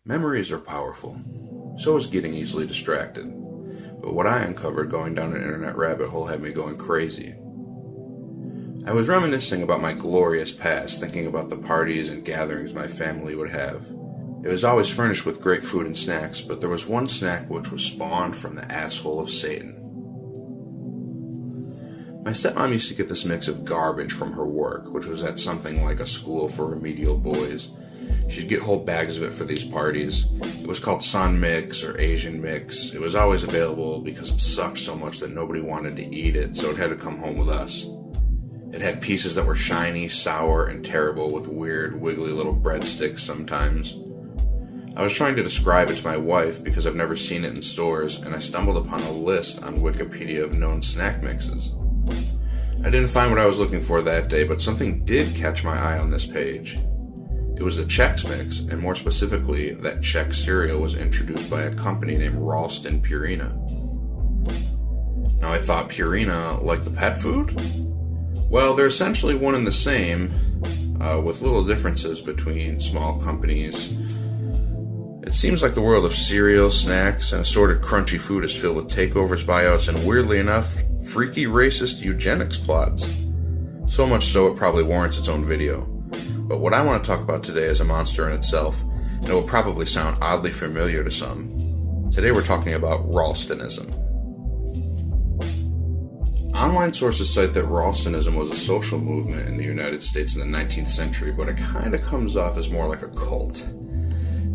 Memories are powerful. So is getting easily distracted. But what I uncovered going down an internet rabbit hole had me going crazy. I was reminiscing about my glorious past, thinking about the parties and gatherings my family would have. It was always furnished with great food and snacks, but there was one snack which was spawned from the asshole of Satan. My stepmom used to get this mix of garbage from her work, which was at something like a school for remedial boys. She'd get whole bags of it for these parties. It was called San Mix or Asian Mix. It was always available because it sucked so much that nobody wanted to eat it, so it had to come home with us. It had pieces that were shiny, sour, and terrible with weird, wiggly little breadsticks sometimes. I was trying to describe it to my wife because I've never seen it in stores, and I stumbled upon a list on Wikipedia of known snack mixes. I didn't find what I was looking for that day, but something did catch my eye on this page. It was the Chex mix, and more specifically, that Chex cereal was introduced by a company named Ralston Purina. Now I thought Purina like the pet food? Well, they're essentially one and the same, with little differences between small companies. It seems like the world of cereal, snacks, and assorted crunchy food is filled with takeovers, buyouts, and weirdly enough, freaky racist eugenics plots. So much so it probably warrants its own video. But what I want to talk about today is a monster in itself, and it will probably sound oddly familiar to some. Today we're talking about Ralstonism. Online sources cite that Ralstonism was a social movement in the United States in the 19th century, but it kind of comes off as more like a cult.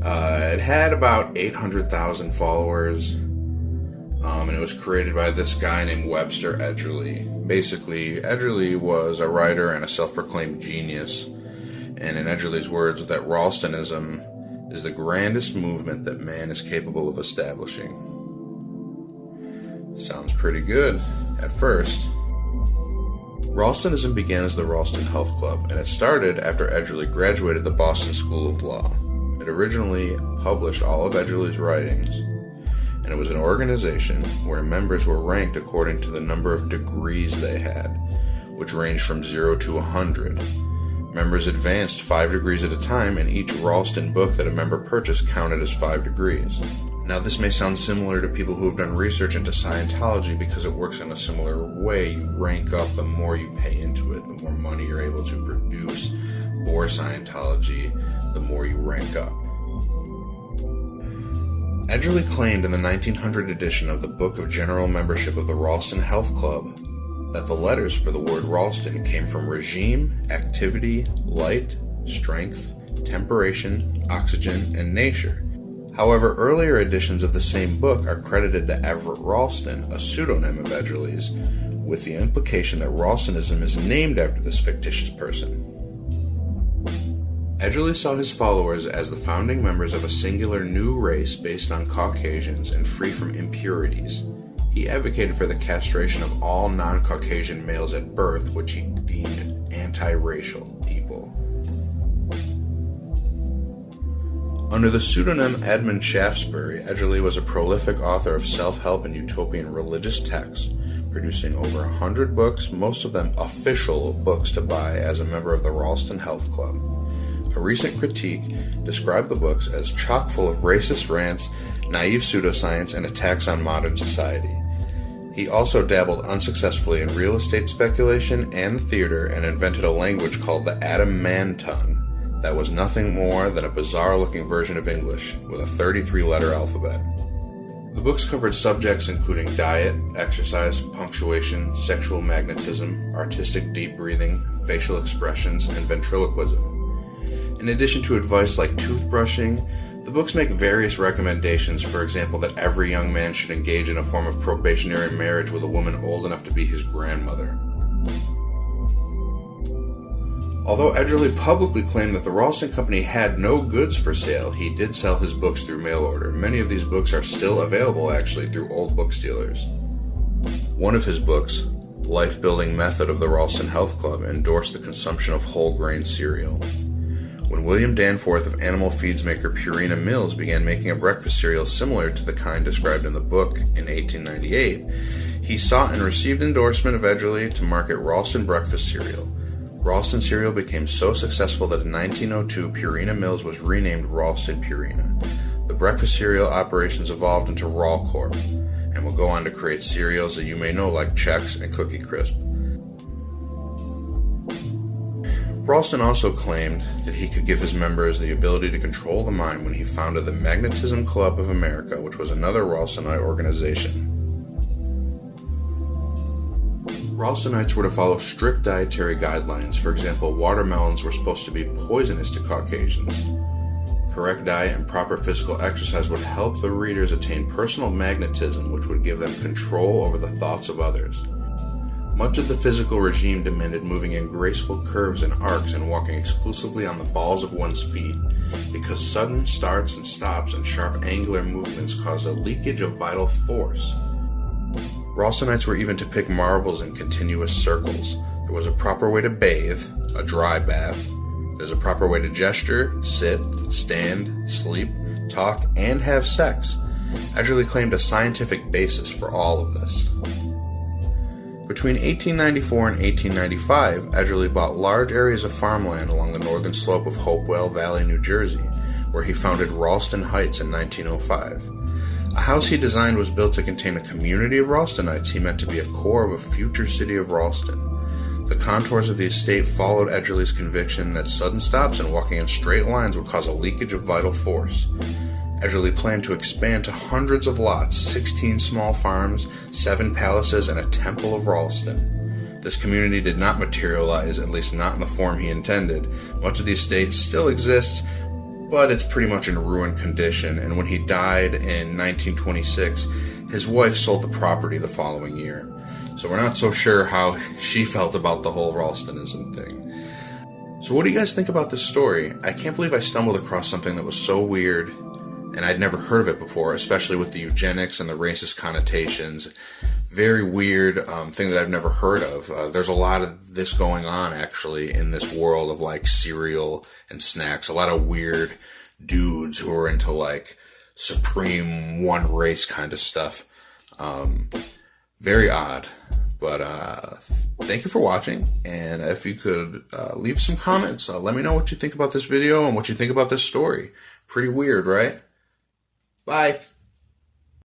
It had about 800,000 followers, and it was created by this guy named Webster Edgerly. Basically, Edgerly was a writer and a self-proclaimed genius. And in Edgerly's words, that Ralstonism is the grandest movement that man is capable of establishing. Sounds pretty good, at first. Ralstonism began as the Ralston Health Club, and it started after Edgerly graduated the Boston School of Law. It originally published all of Edgerly's writings, and it was an organization where members were ranked according to the number of degrees they had, which ranged from 0 to 100. Members advanced 5 degrees at a time, and each Ralston book that a member purchased counted as 5 degrees. Now, this may sound similar to people who have done research into Scientology because it works in a similar way. You rank up the more you pay into it, the more money you're able to produce for Scientology, the more you rank up. Edgerly claimed in the 1900 edition of the Book of General Membership of the Ralston Health Club that the letters for the word Ralston came from regime, activity, light, strength, temperation, oxygen, and nature. However, earlier editions of the same book are credited to Everett Ralston, a pseudonym of Edgerly's, with the implication that Ralstonism is named after this fictitious person. Edgerly saw his followers as the founding members of a singular new race based on Caucasians and free from impurities. He advocated for the castration of all non-Caucasian males at birth, which he deemed anti-racial people. Under the pseudonym Edmund Shaftesbury, Edgerly was a prolific author of self-help and utopian religious texts, producing over 100 books, most of them official books to buy as a member of the Ralston Health Club. A recent critique described the books as chock full of racist rants, naive pseudoscience, and attacks on modern society. He also dabbled unsuccessfully in real estate speculation and theater and invented a language called the Adam-man-tongue that was nothing more than a bizarre-looking version of English with a 33-letter alphabet. The books covered subjects including diet, exercise, punctuation, sexual magnetism, artistic deep breathing, facial expressions, and ventriloquism. In addition to advice like toothbrushing, the books make various recommendations, for example, that every young man should engage in a form of probationary marriage with a woman old enough to be his grandmother. Although Edgerly publicly claimed that the Ralston Company had no goods for sale, he did sell his books through mail order. Many of these books are still available, actually, through old book dealers. One of his books, Life-Building Method of the Ralston Health Club, endorsed the consumption of whole grain cereal. When William Danforth of animal feeds maker Purina Mills began making a breakfast cereal similar to the kind described in the book in 1898, he sought and received endorsement of Edgerly to market Ralston breakfast cereal. Ralston cereal became so successful that in 1902, Purina Mills was renamed Ralston Purina. The breakfast cereal operations evolved into Ralcorp, and will go on to create cereals that you may know like Chex and Cookie Crisp. Ralston also claimed that he could give his members the ability to control the mind when he founded the Magnetism Club of America, which was another Ralstonite organization. Ralstonites were to follow strict dietary guidelines. For example, watermelons were supposed to be poisonous to Caucasians. Correct diet and proper physical exercise would help the readers attain personal magnetism, which would give them control over the thoughts of others. Much of the physical regime demanded moving in graceful curves and arcs and walking exclusively on the balls of one's feet, because sudden starts and stops and sharp angular movements caused a leakage of vital force. Ralstonites were even to pick marbles in continuous circles. There was a proper way to bathe, a dry bath. There's a proper way to gesture, sit, stand, sleep, talk, and have sex. Edgerly claimed a scientific basis for all of this. Between 1894 and 1895, Edgerly bought large areas of farmland along the northern slope of Hopewell Valley, New Jersey, where he founded Ralston Heights in 1905. A house he designed was built to contain a community of Ralstonites he meant to be a core of a future city of Ralston. The contours of the estate followed Edgerly's conviction that sudden stops and walking in straight lines would cause a leakage of vital force. Edgerly planned to expand to hundreds of lots, 16 small farms, 7 palaces, and a temple of Ralston. This community did not materialize, at least not in the form he intended. Much of the estate still exists, but it's pretty much in ruined condition, and when he died in 1926, his wife sold the property the following year. So we're not so sure how she felt about the whole Ralstonism thing. So what do you guys think about this story? I can't believe I stumbled across something that was so weird, and I'd never heard of it before, especially with the eugenics and the racist connotations. Very weird thing that I've never heard of. There's a lot of this going on, actually, in this world of, like, cereal and snacks. A lot of weird dudes who are into, like, supreme one race kind of stuff. Very odd. But thank you for watching, and if you could leave some comments, let me know what you think about this video and what you think about this story. Pretty weird, right? Bye.